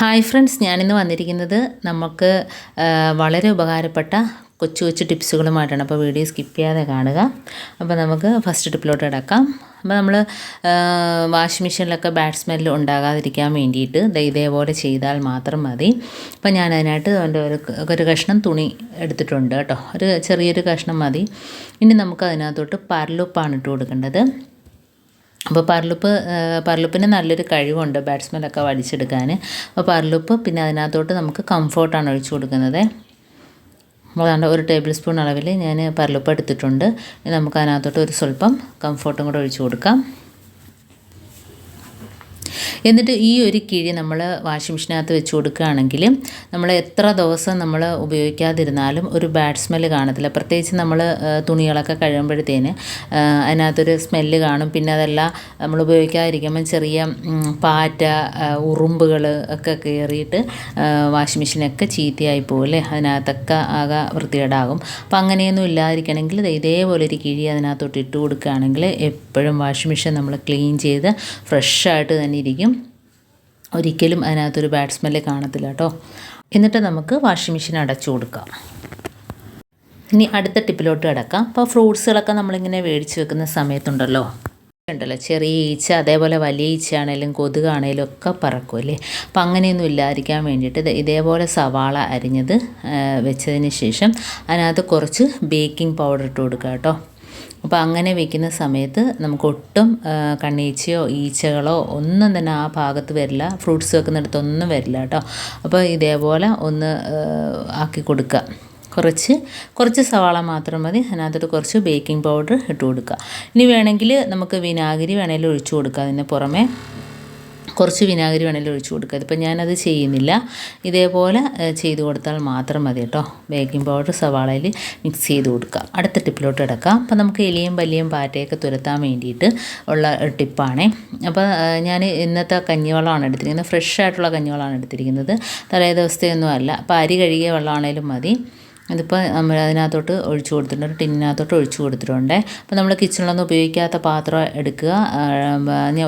Hi friends, ഞാനിന്ന് വന്നിരിക്കുന്നത് നമുക്ക് വളരെ ഉപകാരപ്പെട്ട കൊച്ചു കൊച്ചു ടിപ്സുകളുമായിട്ടാണ്. അപ്പോൾ വീഡിയോ സ്കിപ്പ് ചെയ്യാതെ കാണുക. അപ്പോൾ നമുക്ക് ഫസ്റ്റ് ടിപ്പിലോട്ട് കിടക്കാം. അപ്പോൾ നമ്മൾ വാഷിംഗ് മെഷീനിലൊക്കെ ബാഡ് സ്മെല്ല് ഉണ്ടാകാതിരിക്കാൻ വേണ്ടിയിട്ട് ഇതേപോലെ ചെയ്താൽ മാത്രം മതി. അപ്പോൾ ഞാൻ അതിനായിട്ട് അതിൻ്റെ ഒരു കഷ്ണം തുണി എടുത്തിട്ടുണ്ട് കേട്ടോ. ഒരു ചെറിയൊരു കഷ്ണം മതി. ഇനി നമുക്ക് അതിനകത്തോട്ട് പരലുപ്പാണ് ഇട്ട് കൊടുക്കേണ്ടത്. അപ്പോൾ പരലുപ്പിന് നല്ലൊരു കഴിവുണ്ട് ബാഡ് സ്മെല്ലൊക്കെ വലിച്ചെടുക്കാൻ. അപ്പോൾ പരലുപ്പ്, പിന്നെ അതിനകത്തോട്ട് നമുക്ക് കംഫോർട്ടാണ് ഒഴിച്ചു കൊടുക്കുന്നത്. അതാണ്ട് ഒരു ടേബിൾ സ്പൂൺ അളവിൽ ഞാൻ പരലുപ്പ് എടുത്തിട്ടുണ്ട്. നമുക്ക് അതിനകത്തോട്ട് ഒരു സ്വല്പം കംഫോർട്ടും കൂടെ ഒഴിച്ചു കൊടുക്കാം. എന്നിട്ട് ഈ ഒരു കിഴി നമ്മൾ വാഷിംഗ് മെഷീനകത്ത് വെച്ച് കൊടുക്കുകയാണെങ്കിൽ നമ്മൾ എത്ര ദിവസം നമ്മൾ ഉപയോഗിക്കാതിരുന്നാലും ഒരു ബാഡ് സ്മെല്ല് കാണത്തില്ല. പ്രത്യേകിച്ച് നമ്മൾ തുണികളൊക്കെ കഴുകുമ്പോഴത്തേന് അതിനകത്തൊരു സ്മെല്ല് കാണും. പിന്നെ അതല്ല, നമ്മൾ ഉപയോഗിക്കാതിരിക്കുമ്പം ചെറിയ പാറ്റ, ഉറുമ്പുകൾ ഒക്കെ കയറിയിട്ട് വാഷിംഗ് മെഷീനൊക്കെ ചീത്തയായി പോകില്ലേ, അതിനകത്തൊക്കെ ആകെ വൃത്തികേടാകും. അപ്പം അങ്ങനെയൊന്നും ഇല്ലാതിരിക്കണമെങ്കിൽ ഇതേപോലെ ഒരു കിഴി അതിനകത്തോട്ട് ഇട്ട് കൊടുക്കുകയാണെങ്കിൽ എപ്പോഴും വാഷിംഗ് മെഷീൻ നമ്മൾ ക്ലീൻ ചെയ്ത് ഫ്രഷായിട്ട് തന്നെ ഇരിക്കും. ഒരിക്കലും അതിനകത്തൊരു ബാഡ് സ്മെല്ല് കാണത്തില്ല കേട്ടോ. എന്നിട്ട് നമുക്ക് വാഷിംഗ് മെഷീൻ അടച്ചു കൊടുക്കാം. ഇനി അടുത്ത ടിപ്പിലോട്ട് കിടക്കാം. അപ്പോൾ ഫ്രൂട്ട്സുകളൊക്കെ നമ്മളിങ്ങനെ മേടിച്ച് വെക്കുന്ന സമയത്തുണ്ടല്ലോ, ചെറിയ ഈച്ച, അതേപോലെ വലിയ ഈച്ചയാണേലും കൊതുകാണേലും ഒക്കെ പറക്കുമല്ലേ. അപ്പം അങ്ങനെയൊന്നും ഇല്ലാതിരിക്കാൻ വേണ്ടിയിട്ട് ഇതേപോലെ സവാള അരിഞ്ഞത് വെച്ചതിന് ശേഷം അതിനകത്ത് കുറച്ച് ബേക്കിംഗ് പൗഡർ ഇട്ട് കൊടുക്കുക കേട്ടോ. അപ്പോൾ അങ്ങനെ വെക്കുന്ന സമയത്ത് നമുക്ക് ഒട്ടും കണ്ണീച്ചയോ ഈച്ചകളോ ഒന്നും തന്നെ ആ ഭാഗത്ത് വരില്ല. ഫ്രൂട്ട്സ് വെക്കുന്നിടത്തൊന്നും വരില്ല കേട്ടോ. അപ്പോൾ ഇതേപോലെ ഒന്ന് ആക്കി കൊടുക്കുക. കുറച്ച് സവാള മാത്രം മതി. അതിനകത്തോട്ട് കുറച്ച് ബേക്കിംഗ് പൗഡർ ഇട്ട് കൊടുക്കുക. ഇനി വേണമെങ്കിൽ നമുക്ക് വിനാഗിരി വേണമെങ്കിൽ ഒഴിച്ചു കൊടുക്കുക. അതിന് പുറമെ കുറച്ച് വിനാഗിരി വേണമെങ്കിൽ ഒഴിച്ചു കൊടുക്കുക. ഇതിപ്പോൾ ഞാനത് ചെയ്യുന്നില്ല. ഇതേപോലെ ചെയ്ത് കൊടുത്താൽ മാത്രം മതി കേട്ടോ. ബേക്കിംഗ് പൗഡർ സവാളയിൽ മിക്സ് ചെയ്ത് കൊടുക്കുക. അടുത്ത ടിപ്പിലോട്ട് കിടക്കാം. അപ്പോൾ നമുക്ക് എലിയും പല്ലിയും പാറ്റയൊക്കെ തുരത്താൻ വേണ്ടിയിട്ട് ഉള്ള ടിപ്പാണേ. അപ്പോൾ ഞാൻ ഇന്നത്തെ കഞ്ഞിവെള്ളമാണ് എടുത്തിരിക്കുന്നത്. ഫ്രഷ് ആയിട്ടുള്ള കഞ്ഞിവെള്ളമാണ് എടുത്തിരിക്കുന്നത്. തലേ ദിവസത്തെയൊന്നും അല്ല. അപ്പോൾ അരി കഴുകിയ വെള്ളമാണേലും മതി. ഇതിപ്പോൾ നമ്മൾ അതിനകത്തോട്ട് ഒഴിച്ചു കൊടുത്തിട്ടുണ്ട്. ഒരു ടിന്നിനകത്തോട്ട് ഒഴിച്ചു കൊടുത്തിട്ടുണ്ട്. അപ്പോൾ നമ്മൾ കിച്ചണിലൊന്നും ഉപയോഗിക്കാത്ത പാത്രം എടുക്കുക. ഞാൻ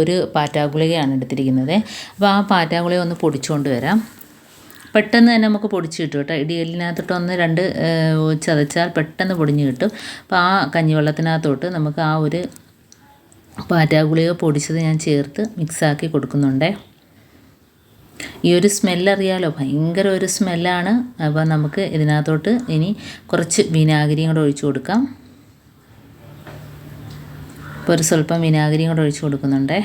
ഒരു പാറ്റാഗുളികയാണ് എടുത്തിരിക്കുന്നത്. അപ്പോൾ ആ പാറ്റാഗുളിക ഒന്ന് പൊടിച്ചുകൊണ്ട് വരാം. പെട്ടെന്ന് തന്നെ നമുക്ക് പൊടിച്ച് കിട്ടും കേട്ടോ. ഇടിയലിനകത്തോട്ട് ഒന്ന് രണ്ട് ചതച്ചാൽ പെട്ടെന്ന് പൊടിഞ്ഞ് കിട്ടും. അപ്പോൾ ആ കഞ്ഞിവെള്ളത്തിനകത്തോട്ട് നമുക്ക് ആ ഒരു പാറ്റാഗുളിക പൊടിച്ചത് ഞാൻ ചേർത്ത് മിക്സാക്കി കൊടുക്കുന്നുണ്ട്. ഈ ഒരു സ്മെല്ലറിയാലോ, ഭയങ്കര ഒരു സ്മെല്ലാണ്. അപ്പോൾ നമുക്ക് ഇതിനകത്തോട്ട് ഇനി കുറച്ച് വിനാഗിരിയും കൂടെ ഒഴിച്ചു കൊടുക്കാം. ഇപ്പോൾ ഒരു സ്വല്പം വിനാഗിരിയും കൂടെ ഒഴിച്ചു കൊടുക്കുന്നുണ്ട്.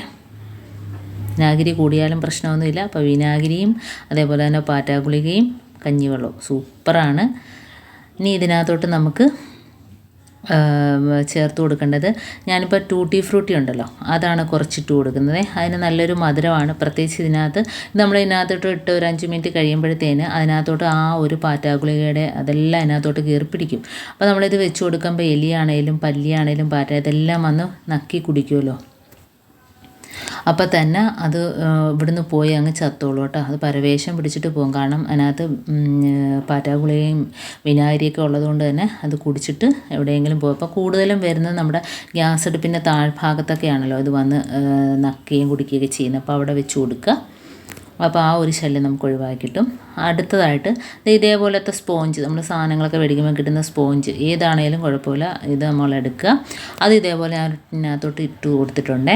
വിനാഗിരി കൂടിയാലും പ്രശ്നമൊന്നുമില്ല. അപ്പോൾ വിനാഗിരിയും അതേപോലെ തന്നെ പാറ്റാഗുളികയും കഞ്ഞിവെള്ളവും സൂപ്പറാണ്. ഇനി ഇതിനകത്തോട്ട് നമുക്ക് ചേർത്ത് കൊടുക്കേണ്ടത്, ഞാനിപ്പോൾ ടൂട്ടി ഫ്രൂട്ടി ഉണ്ടല്ലോ, അതാണ് കുറച്ചിട്ട് കൊടുക്കുന്നത്. അതിന് നല്ലൊരു മധുരമാണ്. പ്രത്യേകിച്ച് ഇതിനകത്ത് നമ്മൾ ഇതിനകത്തോട്ട് ഇട്ട് ഒരു 5 മിനിറ്റ് കഴിയുമ്പോഴത്തേന് അതിനകത്തോട്ട് ആ ഒരു പാറ്റാഗുളികയുടെ അതെല്ലാം അതിനകത്തോട്ട് കയറി പിടിക്കും. അപ്പോൾ നമ്മളിത് വെച്ച് കൊടുക്കുമ്പോൾ എലിയാണേലും പല്ലിയാണേലും പാറ്റ ഇതെല്ലാം വന്ന് നക്കി കുടിക്കുമല്ലോ. അപ്പോൾ തന്നെ അത് ഇവിടുന്ന് പോയി അങ്ങ് ചത്തോളൂ കേട്ടോ. അത് പരവേശം പിടിച്ചിട്ട് പോകും. കാരണം അതിനകത്ത് പാറ്റാഗുളികയും വിനാഗിരിയൊക്കെ ഉള്ളതുകൊണ്ട് തന്നെ അത് കുടിച്ചിട്ട് എവിടെയെങ്കിലും പോകും. അപ്പോൾ കൂടുതലും വരുന്നത് നമ്മുടെ ഗ്യാസ് അടുപ്പിൻ്റെ താഴ്ഭാഗത്തൊക്കെയാണല്ലോ ഇത് വന്ന് നക്കുകയും കുടിക്കുകയൊക്കെ ചെയ്യുന്നത്. അപ്പോൾ അവിടെ വെച്ച് കൊടുക്കുക. അപ്പോൾ ആ ഒരു ശല്യം നമുക്ക് ഒഴിവാക്കി കിട്ടും. അടുത്തതായിട്ട് ഇതേപോലത്തെ സ്പോഞ്ച്, നമ്മൾ സാധനങ്ങളൊക്കെ മേടിക്കുമ്പോൾ കിട്ടുന്ന സ്പോഞ്ച് ഏതാണേലും കുഴപ്പമില്ല, ഇത് നമ്മളെടുക്കുക. അത് ഇതേപോലെ അതിനകത്തോട്ട് ഇട്ട് കൊടുത്തിട്ടുണ്ട്.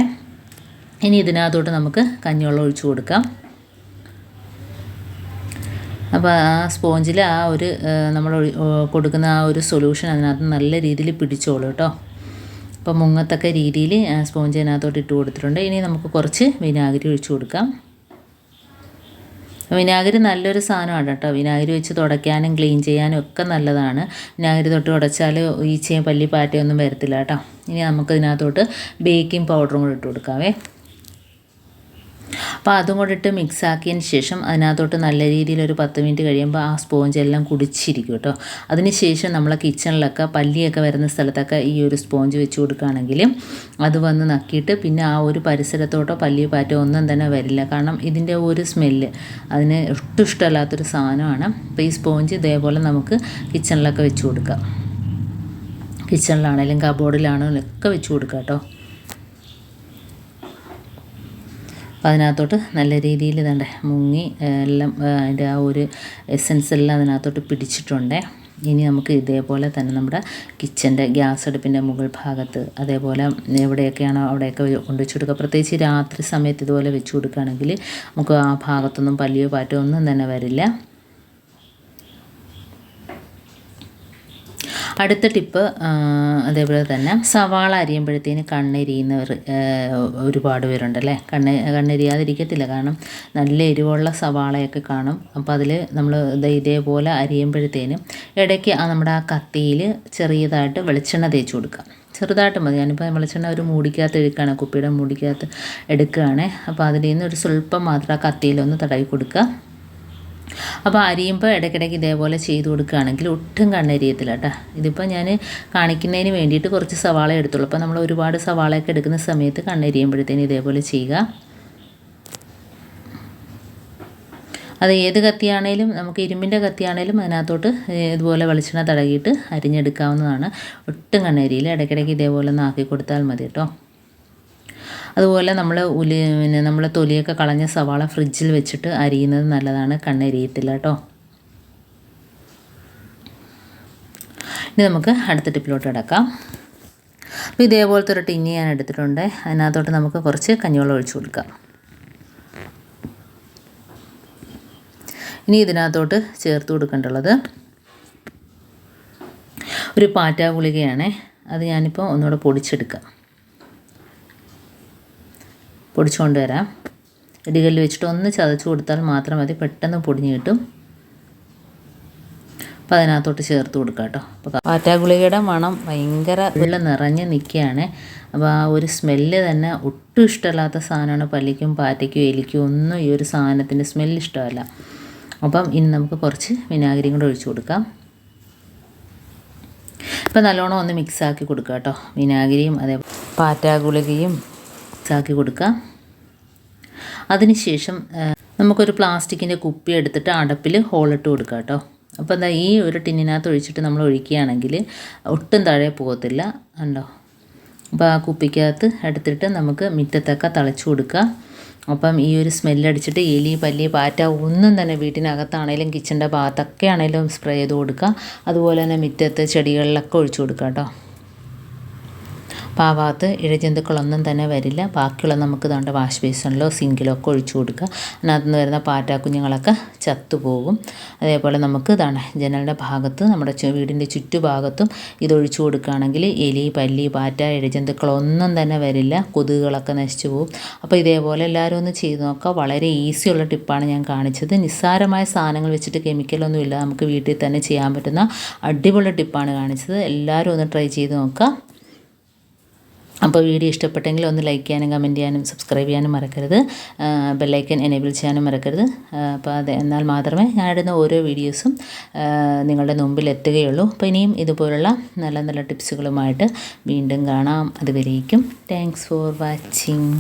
ഇനി ഇതിനകത്തോട്ട് നമുക്ക് കഞ്ഞിവെള്ളം ഒഴിച്ചു കൊടുക്കാം. അപ്പോൾ ആ സ്പോഞ്ചിൽ ആ ഒരു നമ്മൾ കൊടുക്കുന്ന ആ ഒരു സൊല്യൂഷൻ അതിനകത്ത് നല്ല രീതിയിൽ പിടിച്ചോളൂ കേട്ടോ. അപ്പോൾ മുങ്ങത്തക്ക രീതിയിൽ സ്പോഞ്ച് അതിനകത്തോട്ട് ഇട്ട് കൊടുത്തിട്ടുണ്ട്. ഇനി നമുക്ക് കുറച്ച് വിനാഗിരി ഒഴിച്ചു കൊടുക്കാം. വിനാഗിരി നല്ലൊരു സാധനമാണ് കേട്ടോ. വിനാഗിരി വെച്ച് തുടയ്ക്കാനും ക്ലീൻ ചെയ്യാനും ഒക്കെ നല്ലതാണ്. വിനാഗിരി തൊട്ട് തുടച്ചാൽ ഈച്ചയും പല്ലി പാറ്റയൊന്നും വരത്തില്ല കേട്ടോ. ഇനി നമുക്ക് ഇതിനകത്തോട്ട് ബേക്കിംഗ് പൗഡറും കൂടെ ഇട്ട് കൊടുക്കാവേ. അപ്പോൾ അതും കൂടെ ഇട്ട് മിക്സാക്കിയതിന് ശേഷം അതിനകത്തോട്ട് നല്ല രീതിയിൽ ഒരു 10 മിനിറ്റ് കഴിയുമ്പോൾ ആ സ്പോഞ്ച് എല്ലാം കുടിച്ചിരിക്കും കേട്ടോ. അതിന് ശേഷം നമ്മളെ കിച്ചണിലൊക്കെ പല്ലിയൊക്കെ വരുന്ന സ്ഥലത്തൊക്കെ ഈ ഒരു സ്പോഞ്ച് വെച്ച് കൊടുക്കുകയാണെങ്കിൽ അത് വന്ന് നക്കിയിട്ട് പിന്നെ ആ ഒരു പരിസരത്തോട്ടോ പല്ലി പാറ്റോ ഒന്നും തന്നെ വരില്ല. കാരണം ഇതിൻ്റെ ഒരു സ്മെല്ല് അതിന് ഒട്ടും ഇഷ്ടമല്ലാത്തൊരു സാധനമാണ്. അപ്പോൾ ഈ സ്പോഞ്ച് ഇതേപോലെ നമുക്ക് കിച്ചണിലൊക്കെ വെച്ച് കൊടുക്കാം. കിച്ചണിലാണെങ്കിലും കബോർഡിലാണെങ്കിലും ഒക്കെ വെച്ച് കൊടുക്കാം കേട്ടോ. അപ്പോൾ അതിനകത്തോട്ട് നല്ല രീതിയിൽ ഇതാണ്ട് മുങ്ങി എല്ലാം അതിൻ്റെ ആ ഒരു എസൻസ് എല്ലാം അതിനകത്തോട്ട് പിടിച്ചിട്ടുണ്ട്. ഇനി നമുക്ക് ഇതേപോലെ തന്നെ നമ്മുടെ കിച്ചൻ്റെ ഗ്യാസ് അടുപ്പിൻ്റെ മുകൾ ഭാഗത്ത് അതേപോലെ എവിടെയൊക്കെയാണോ അവിടെയൊക്കെ കൊണ്ടുവച്ച് കൊടുക്കുക. പ്രത്യേകിച്ച് രാത്രി സമയത്ത് ഇതുപോലെ വെച്ച് കൊടുക്കുകയാണെങ്കിൽ നമുക്ക് ആ ഭാഗത്തൊന്നും പല്ലിയോ പാറ്റോ ഒന്നും തന്നെ വരില്ല. അടുത്ത ടിപ്പ് അതേപോലെ തന്നെ സവാള അരിയുമ്പോഴത്തേന് കണ്ണെരിയുന്നവർ ഒരുപാട് പേരുണ്ടല്ലേ. കണ്ണെരിയാതിരിക്കത്തില്ല, കാരണം നല്ല എരിവുള്ള സവാളയൊക്കെ കാണും. അപ്പോൾ അതിൽ നമ്മൾ ഇതേപോലെ അരിയുമ്പോഴത്തേനും ഇടയ്ക്ക് നമ്മുടെ ആ കത്തിയിൽ ചെറിയതായിട്ട് വെളിച്ചെണ്ണ തേച്ച് കൊടുക്കാം. ചെറുതായിട്ട് മതി. ഞാനിപ്പോൾ വെളിച്ചെണ്ണ ഒരു മൂടിക്കകത്ത് എടുക്കുകയാണ്, കുപ്പിയുടെ മൂടിക്കകത്ത് എടുക്കുകയാണ്. അപ്പോൾ അതിൽ നിന്ന് ഒരു സ്വല്പം മാത്രം ആ കത്തിയിലൊന്ന് തടവി കൊടുക്കുക. അപ്പോൾ അരിയുമ്പോൾ ഇടയ്ക്കിടയ്ക്ക് ഇതേപോലെ ചെയ്ത് കൊടുക്കുകയാണെങ്കിൽ ഒട്ടും കണ്ണെരിയത്തില്ല കേട്ടോ. ഇതിപ്പോൾ ഞാൻ കാണിക്കുന്നതിന് വേണ്ടിയിട്ട് കുറച്ച് സവാള എടുത്തുള്ളൂ. അപ്പോൾ നമ്മൾ ഒരുപാട് സവാളയൊക്കെ എടുക്കുന്ന സമയത്ത് കണ്ണെരിയുമ്പോഴത്തേന് ഇതേപോലെ ചെയ്യുക. അത് ഏത് കത്തിയാണേലും, നമുക്ക് ഇരുമ്പിൻ്റെ കത്തിയാണേലും അതിനകത്തോട്ട് ഇതുപോലെ വെളിച്ചെണ്ണ തടകിയിട്ട് അരിഞ്ഞെടുക്കാവുന്നതാണ്. ഒട്ടും കണ്ണെരിയില്ല. ഇടയ്ക്കിടയ്ക്ക് ഇതേപോലെ ഒന്ന് ആക്കി കൊടുത്താൽ മതി കേട്ടോ. അതുപോലെ നമ്മൾ തൊലിയൊക്കെ കളഞ്ഞ സവാള ഫ്രിഡ്ജിൽ വെച്ചിട്ട് അരിയുന്നത് നല്ലതാണ്, കണ്ണെരിയത്തില്ല കേട്ടോ. ഇനി നമുക്ക് അടുത്ത ടിപ്പിലോട്ട് കിടക്കാം. അപ്പോൾ ഇതേപോലത്തെ ഒരു ടിന്നി ഞാൻ എടുത്തിട്ടുണ്ട്. അതിനകത്തോട്ട് നമുക്ക് കുറച്ച് കഞ്ഞിവെള്ളം ഒഴിച്ചു കൊടുക്കാം. ഇനി ഇതിനകത്തോട്ട് ചേർത്ത് കൊടുക്കേണ്ടുള്ളത് ഒരു പാറ്റാ ഗുളികയാണ്. അത് ഞാനിപ്പോൾ ഒന്നുകൂടെ പൊടിച്ചെടുക്കാം. പൊടിച്ചുകൊണ്ട് വരാം. ഇടികല്ലിൽ വെച്ചിട്ട് ഒന്ന് ചതച്ച് കൊടുത്താൽ മാത്രം മതി, പെട്ടെന്ന് പൊടിഞ്ഞ് കിട്ടും. അപ്പോൾ അതിനകത്തോട്ട് ചേർത്ത് കൊടുക്കാം കേട്ടോ. അപ്പോൾ പാറ്റാ ഗുളികയുടെ മണം ഭയങ്കര ഉള്ള നിറഞ്ഞ് നിൽക്കുകയാണ്. അപ്പോൾ ആ ഒരു സ്മെല്ല് തന്നെ ഒട്ടും ഇഷ്ടമല്ലാത്ത സാധനമാണ്. പല്ലിക്കും പാറ്റയ്ക്കും എലിക്കും ഒന്നും ഈ ഒരു സാധനത്തിൻ്റെ സ്മെല്ല് ഇഷ്ടമല്ല. അപ്പം ഇനി നമുക്ക് കുറച്ച് വിനാഗിരിയും കൂടെ ഒഴിച്ച് കൊടുക്കാം. ഇപ്പോൾ നല്ലോണം ഒന്ന് മിക്സാക്കി കൊടുക്കുക കേട്ടോ. വിനാഗിരിയും അതേ പാറ്റാ ഗുളികയും മിക്സാക്കി കൊടുക്കുക. അതിനുശേഷം നമുക്കൊരു പ്ലാസ്റ്റിക്കിൻ്റെ കുപ്പി എടുത്തിട്ട് അടപ്പിൽ ഹോളിട്ട് കൊടുക്കുക കേട്ടോ. അപ്പോൾ എന്താ ഈ ഒരു ടിന്നിനകത്ത് ഒഴിച്ചിട്ട് നമ്മൾ ഒഴിക്കുകയാണെങ്കിൽ ഒട്ടും താഴെ പോകത്തില്ല കണ്ടോ. അപ്പോൾ ആ കുപ്പിക്കകത്ത് എടുത്തിട്ട് നമുക്ക് മുറ്റത്തൊക്കെ തളിച്ചു കൊടുക്കുക. അപ്പം ഈ ഒരു സ്മെല്ലടിച്ചിട്ട് എലി പല്ലി പാറ്റ ഒന്നും തന്നെ വീട്ടിനകത്താണേലും കിച്ചൻ്റെ ഭാഗത്തൊക്കെ ആണെങ്കിലും സ്പ്രേ ചെയ്ത് കൊടുക്കുക. അതുപോലെ തന്നെ മുറ്റത്ത് ചെടികളിലൊക്കെ ഒഴിച്ചു കൊടുക്കുക കേട്ടോ. അപ്പോൾ ആ ഭാഗത്ത് ഇഴജന്തുക്കളൊന്നും തന്നെ വരില്ല. ബാക്കിയുള്ള നമുക്ക് ദാണ്ട വാഷ് ബേസിനിലോ സിങ്കിലോ ഒക്കെ ഒഴിച്ചു കൊടുക്കുക. അതിനകത്ത് നിന്ന് വരുന്ന പാറ്റാ കുഞ്ഞുങ്ങളൊക്കെ ചത്തുപോകും. അതേപോലെ നമുക്ക് ഇതാണ് ജനലിൻ്റെ ഭാഗത്ത് നമ്മുടെ വീടിൻ്റെ ചുറ്റുഭാഗത്തും ഇതൊഴിച്ചു കൊടുക്കുകയാണെങ്കിൽ എലി പല്ലി പാറ്റ ഇഴജന്തുക്കളൊന്നും തന്നെ വരില്ല. കൊതുകുകളൊക്കെ നശിച്ചു പോകും. അപ്പോൾ ഇതേപോലെ എല്ലാവരും ഒന്ന് ചെയ്ത് നോക്കുക. വളരെ ഈസിയുള്ള ടിപ്പാണ് ഞാൻ കാണിച്ചത്. നിസ്സാരമായ സാധനങ്ങൾ വെച്ചിട്ട് കെമിക്കലൊന്നും ഇല്ല, നമുക്ക് വീട്ടിൽ തന്നെ ചെയ്യാൻ പറ്റുന്ന അടിപൊളി ടിപ്പാണ് കാണിച്ചത്. എല്ലാവരും ഒന്ന് ട്രൈ ചെയ്ത് നോക്കുക. അപ്പോൾ വീഡിയോ ഇഷ്ടപ്പെട്ടെങ്കിൽ ഒന്ന് ലൈക്ക് ചെയ്യാനും കമൻറ്റ് ചെയ്യാനും സബ്സ്ക്രൈബ് ചെയ്യാനും മറക്കരുത്. ബെല്ലൈക്കൻ എനേബിൾ ചെയ്യാനും മറക്കരുത്. അപ്പോൾ എന്നാൽ മാത്രമേ ഞാനിടുന്ന ഓരോ വീഡിയോസും നിങ്ങളുടെ മുമ്പിൽ എത്തുകയുള്ളൂ. അപ്പോൾ ഇനിയും ഇതുപോലുള്ള നല്ല നല്ല ടിപ്സുകളുമായിട്ട് വീണ്ടും കാണാം. അതുവരേക്കും താങ്ക്സ് ഫോർ വാച്ചിങ്.